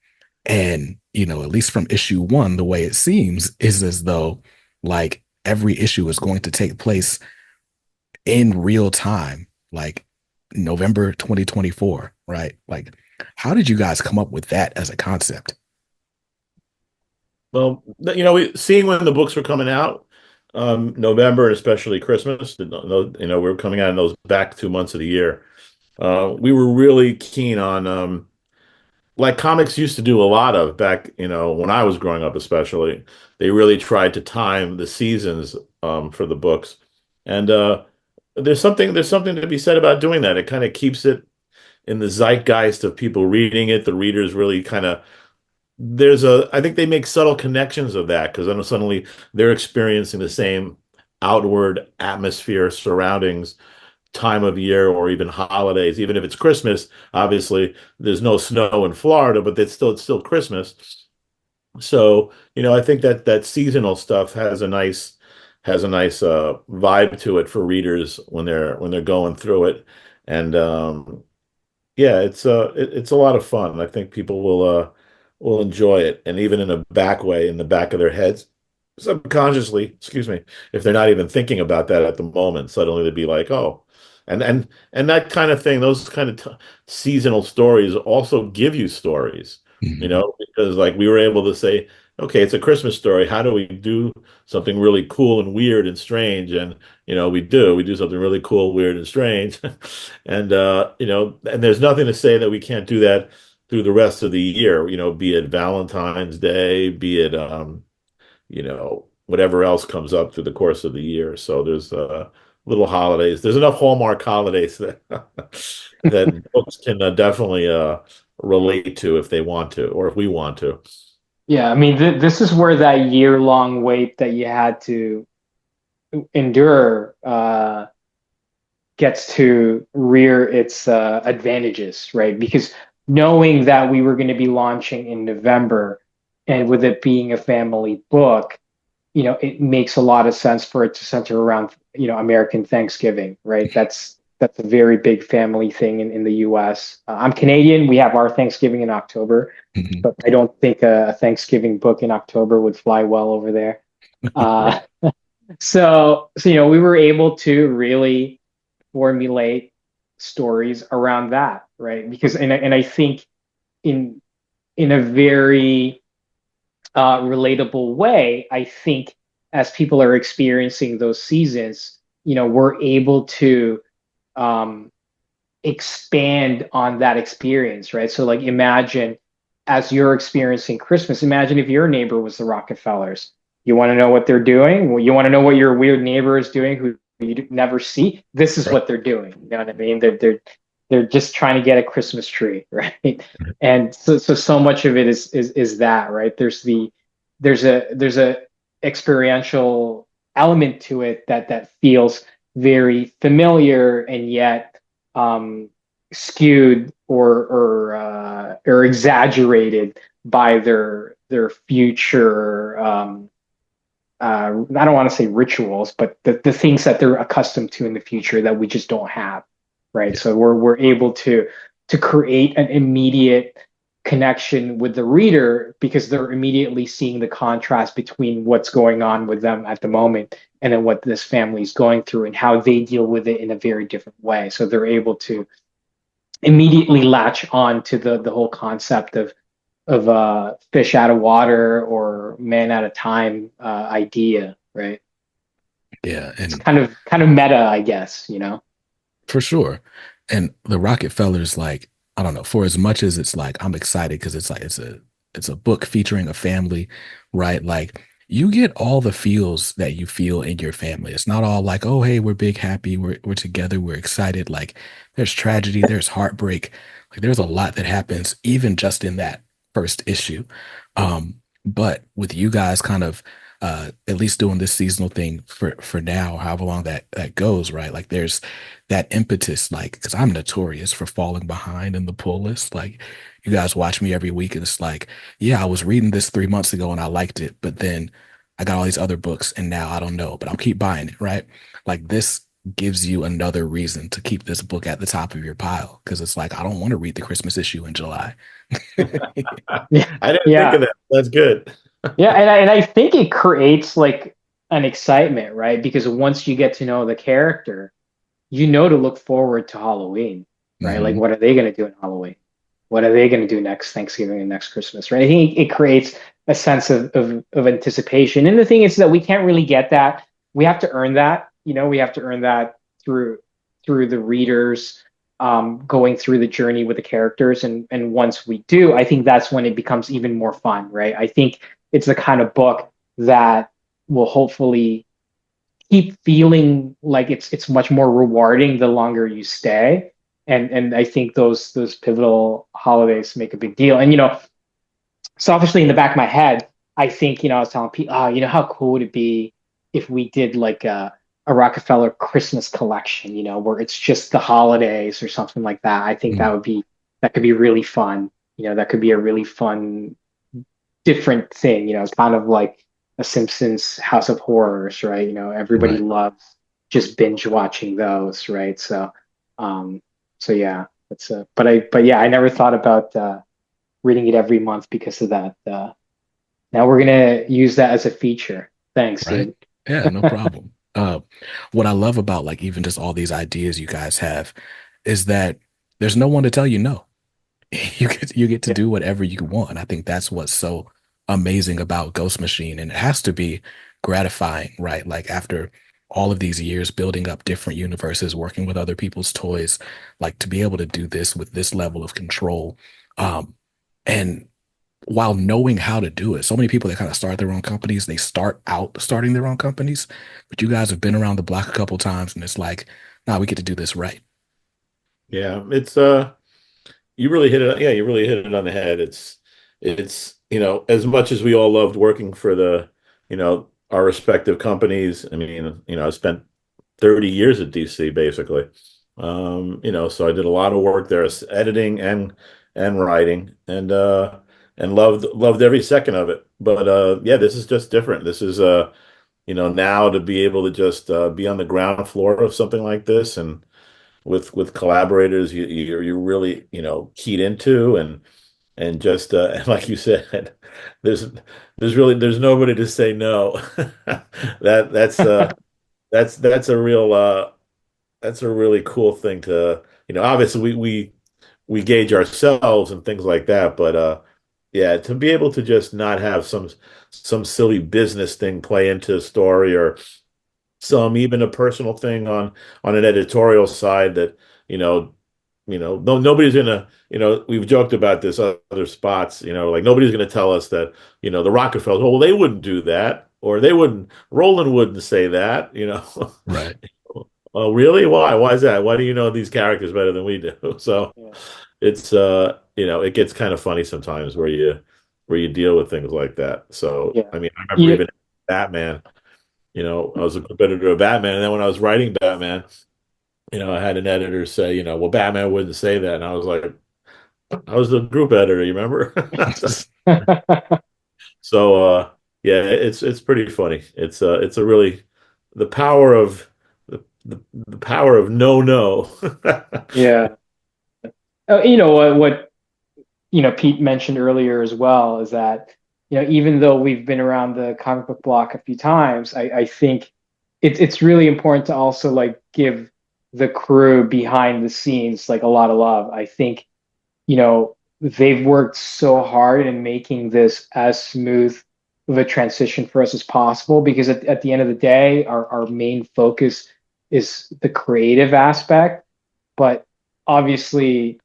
And, at least from issue one, the way it seems is as though like every issue is going to take place in real time, like November 2024, right? Like, how did you guys come up with that as a concept? Well, seeing when the books were coming out, November and especially Christmas, we were coming out in those back 2 months of the year. We were really keen on, like comics used to do a lot of back, when I was growing up, especially. They really tried to time the seasons for the books, and there's something to be said about doing that. It kind of keeps it in the zeitgeist of people reading it. The readers really kind of I think they make subtle connections of that because then suddenly they're experiencing the same outward atmosphere, surroundings, time of year, or even holidays. Even if it's Christmas, obviously there's no snow in Florida, but it's still Christmas. So, I think that seasonal stuff has a nice vibe to it for readers when they're going through it. And yeah, it's a lot of fun. I think people will enjoy it, and even in a back way, in the back of their heads, subconsciously, excuse me, if they're not even thinking about that at the moment, suddenly they'd be like, oh, and that kind of thing. Those kind of seasonal stories also give you stories, Mhm. because like we were able to say, okay, it's a Christmas story. How do we do something really cool and weird and strange? And we do something really cool, weird, and strange. And and there's nothing to say that we can't do that through the rest of the year, be it Valentine's Day, be it whatever else comes up through the course of the year. So there's little holidays. There's enough Hallmark holidays that that books can definitely relate to if they want to, or if we want to. Yeah, I mean, this is where that year-long wait that you had to endure gets to rear its advantages, right? Because knowing that we were going to be launching in November, and with it being a family book, it makes a lot of sense for it to center around, American Thanksgiving, right? That's a very big family thing in the US. I'm Canadian. We have our Thanksgiving in October, Mhm. but I don't think a Thanksgiving book in October would fly well over there. Uh, so we were able to really formulate stories around that, right? Because and I think in in a very relatable way, I think as people are experiencing those seasons, we're able to um, expand on that experience, right? So, like, imagine as you're experiencing Christmas, imagine if your neighbor was the Rockefellers. You want to know what they're doing? Well, you want to know what your weird neighbor is doing who you never see? This is Right. what they're doing. You know what I mean? They're just trying to get a Christmas tree, right? And so much of it is that, right? There's a experiential element to it that feels very familiar, and yet um, skewed or exaggerated by their their future I don't want to say rituals, but the things that they're accustomed to in the future that we just don't have, right? Yeah. So we're able to create an immediate connection with the reader because they're immediately seeing the contrast between what's going on with them at the moment and then what this family is going through and how they deal with it in a very different way. So they're able to immediately latch on to the whole concept of fish out of water or man out of time idea, right? Yeah. It's And kind of meta, I guess, you know? for sure. And the Rocketfellers, like, I don't know, for as much as it's like I'm excited because it's like it's a book featuring a family, right? Like you get all the feels that you feel in your family. It's not all like, oh, hey, we're big, happy, we're together, we're excited. Like there's tragedy, there's heartbreak, like there's a lot that happens even just in that first issue. But with you guys kind of at least doing this seasonal thing for now, however long that goes, right? Like there's that impetus, like because I'm notorious for falling behind in the pull list. Like you guys watch me every week, and it's like, yeah, I was reading this 3 months ago and I liked it, but then I got all these other books and now I don't know, but I'll keep buying it, right? Like this gives you another reason to keep this book at the top of your pile because it's like I don't want to read the Christmas issue in July. Yeah, I didn't think yeah, of that. That's good. yeah, and I think it creates like an excitement, right? Because once you get to know the character, you know to look forward to Halloween, right? Like, Hmm. what are they going to do in Halloween? What are they going to do next Thanksgiving and next Christmas, right? I think it creates a sense of anticipation. And the thing is that we can't really get that. We have to earn that. You know, we have to earn that through the readers going through the journey with the characters. And once we do, I think that's when it becomes even more fun, right? I think it's the kind of book that will hopefully keep feeling like it's much more rewarding the longer you stay. And I think those pivotal holidays make a big deal. And selfishly in the back of my head, I think I was telling people, oh, how cool would it be if we did like a Rockefeller Christmas collection, where it's just the holidays or something like that. I think that could be really fun. That could be a really fun different thing. It's kind of like a Simpsons House of Horrors, right? Everybody Right. loves just binge watching those, right? Um, so yeah, but yeah, I never thought about reading it every month because of that. Now we're gonna use that as a feature. Thanks, Right. dude. Yeah, no problem. What I love about like even just all these ideas you guys have is that there's no one to tell you no. You get to Yeah, do whatever you want. I think that's what's so amazing about Ghost Machine, and it has to be gratifying, right? Like after all of these years building up different universes, working with other people's toys, like to be able to do this with this level of control, and while knowing how to do it. So many people that kind of start their own companies, they start out starting their own companies, but you guys have been around the block a couple times, and it's like, nah, we get to do this right. Yeah, it's you really hit it. Yeah, you really hit it on the head. It's as much as we all loved working for our respective companies. I mean, I spent 30 years at DC basically. So I did a lot of work there, editing and writing, and loved every second of it. But yeah, this is just different. This is now to be able to just be on the ground floor of something like this and with collaborators you really keyed into and just and like you said, there's there's nobody to say no. that that's uh that's a real that's a really cool thing to obviously we gauge ourselves and things like that, but yeah, to be able to just not have some silly business thing play into a story or some even a personal thing on an editorial side that you know no, nobody's gonna we've joked about this other spots, like nobody's gonna tell us that the Rockefellers, well, they wouldn't do that, or they wouldn't, Roland wouldn't say that. Right. Oh, really? Why is that? Why do you know these characters better than we do? So yeah, it's it gets kind of funny sometimes where you deal with things like that. So yeah, I mean, I remember yeah. even Batman. I was a group editor of Batman, and then when I was writing Batman, I had an editor say, well, Batman wouldn't say that, and I was like, I was the group editor, you remember? So yeah, it's pretty funny. It's a really the power of the power of no. Yeah. You know what Pete mentioned earlier as well is that even though we've been around the comic book block a few times, I think it's really important to also like give the crew behind the scenes like a lot of love. I think they've worked so hard in making this as smooth of a transition for us as possible because at the end of the day, our main focus is the creative aspect, but obviously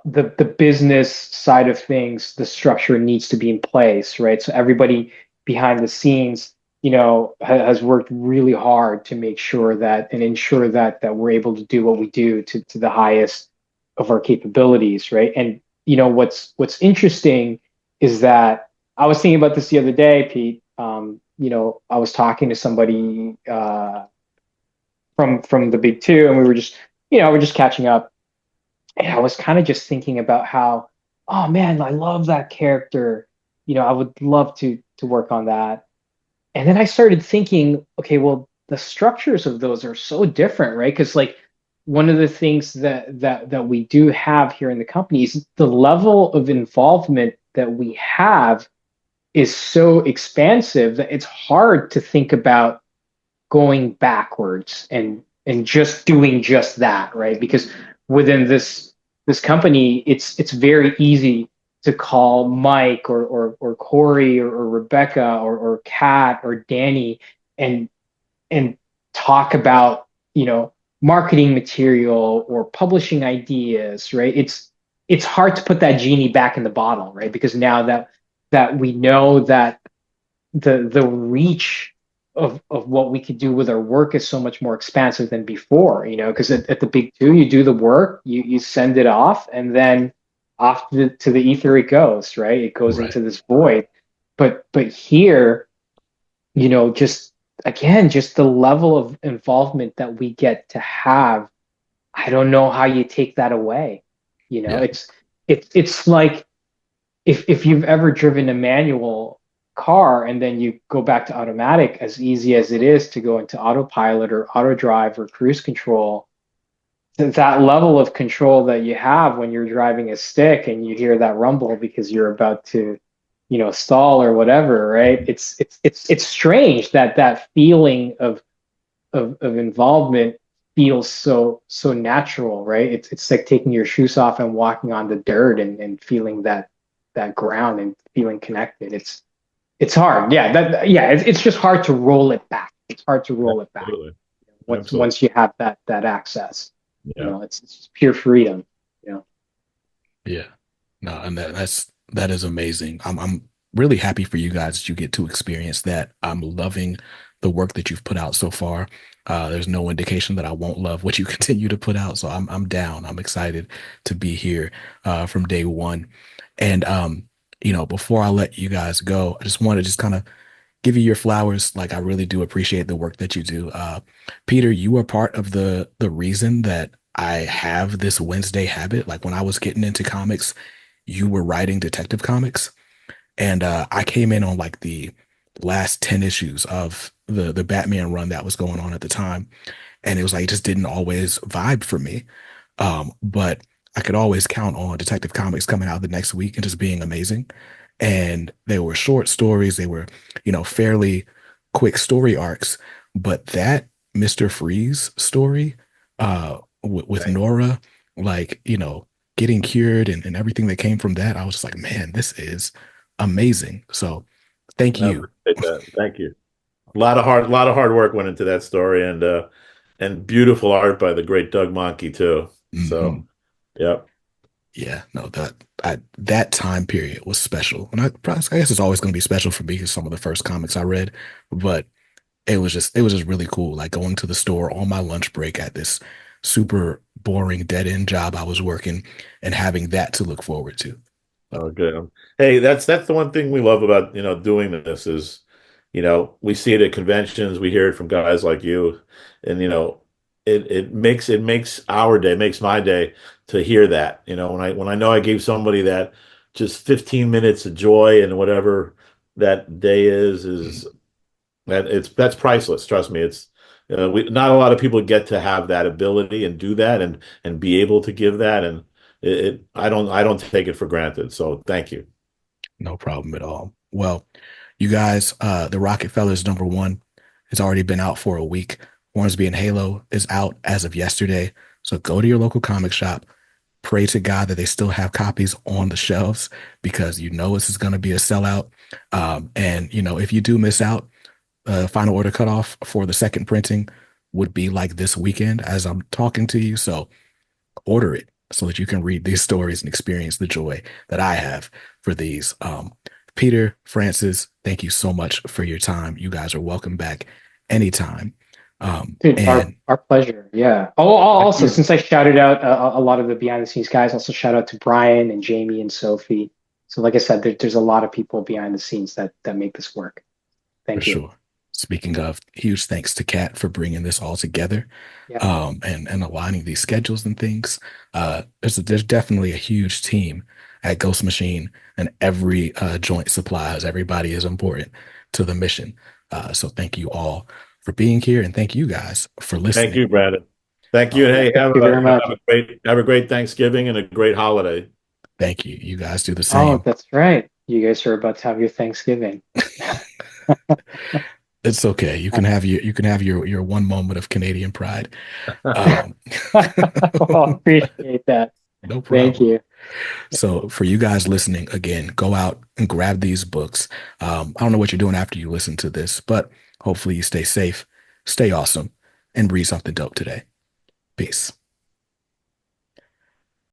the business side of things, the structure needs to be in place, right? So everybody behind the scenes, has worked really hard to make sure that and ensure that we're able to do what we do to the highest of our capabilities, right? And what's interesting is that I was thinking about this the other day, Pete. I was talking to somebody from the big two, and we were just, we're just catching up, and I was kind of just thinking about how, oh man, I love that character. I would love to work on that. And then I started thinking, okay, well, the structures of those are so different, right? Because like one of the things that we do have here in the company is the level of involvement that we have is so expansive that it's hard to think about going backwards and just doing just that, right? Because within this company, it's very easy to call Mike or Corey or Rebecca or Kat or Danny and and talk about marketing material or publishing ideas, right? It's hard to put that genie back in the bottle, right? Because now that we know that the reach of what we could do with our work is so much more expansive than before, because at the big two, you do the work, you send it off, and then off to the ether it goes, right? It goes Right. into this void. But here, just again, just the level of involvement that we get to have, I don't know how you take that away. Yeah. It's like if you've ever driven a manual car and then you go back to automatic, as easy as it is to go into autopilot or auto drive or cruise control, that level of control that you have when you're driving a stick and you hear that rumble because you're about to stall or whatever, right? It's strange that feeling of involvement feels so natural, right? It's like taking your shoes off and walking on the dirt and feeling that ground and feeling connected. It's hard. Yeah, it's just hard to roll it back. It's hard to roll it back Absolutely. Absolutely. once you have that access. Yeah. It's just pure freedom. Yeah. No, and that is amazing. I'm really happy for you guys that you get to experience that. I'm loving the work that you've put out so far. There's no indication that I won't love what you continue to put out. So I'm down. I'm excited to be here from day one. And before I let you guys go, I just want to just kind of give you your flowers. Like I really do appreciate the work that you do. Peter, you are part of the reason that I have this Wednesday habit. Like when I was getting into comics, you were writing Detective Comics, and I came in on like the last 10 issues of the Batman run that was going on at the time, and it was like it just didn't always vibe for me. But I could always count on Detective Comics coming out the next week and just being amazing. And they were short stories, they were, fairly quick story arcs. But that Mr. Freeze story, with Right. Nora, like, getting cured and everything that came from that, I was just like, man, this is amazing. So thank I you. appreciate that. Thank you. A lot of hard work went into that story, and beautiful art by the great Doug Mahnke too. So, Mhm. yep. Yeah, no, that time period was special. And I guess it's always going to be special for me because some of the first comics I read, but it was just really cool. Like going to the store on my lunch break at this super boring dead end job I was working and having that to look forward to. So, Okay. Hey, that's the one thing we love about, doing this is, we see it at conventions, we hear it from guys like you, and it makes our day, makes my day to hear that. When I know I gave somebody that just 15 minutes of joy and whatever that day is that's priceless. Trust me. It's not a lot of people get to have that ability and do that and be able to give that. And I don't take it for granted. So thank you. No problem at all. Well, you guys, the Rocketfellers #1 has already been out for a week. Hornsby and Halo is out as of yesterday. So go to your local comic shop. Pray to God that they still have copies on the shelves because you know this is going to be a sellout. And if you do miss out, final order cutoff for the second printing would be like this weekend as I'm talking to you. So order it so that you can read these stories and experience the joy that I have for these. Peter, Francis, thank you so much for your time. You guys are welcome back anytime. Dude, And our pleasure. Yeah. Oh, also, since I shouted out a lot of the behind the scenes guys, also shout out to Brian and Jamie and Sophie. So, like I said, there's a lot of people behind the scenes that make this work. for Thank you. sure. Speaking of, huge thanks to Kat for bringing this all together, Yeah. and aligning these schedules and things. There's definitely a huge team at Ghost Machine, and every joint supplies. Everybody is important to the mission. So thank you all for being here, and thank you guys for listening. Thank you, Brandon. Thank you. And hey, Thank you very much. have a great Thanksgiving and a great holiday. Thank you. You guys do the Oh, same. that's right. You guys are about to have your Thanksgiving. It's okay. You can have your one moment of Canadian pride. Well, appreciate that. No problem. Thank you. So for you guys listening, again, go out and grab these books. I don't know what you're doing after you listen to this, but hopefully you stay safe, stay awesome, and read something dope today. Peace.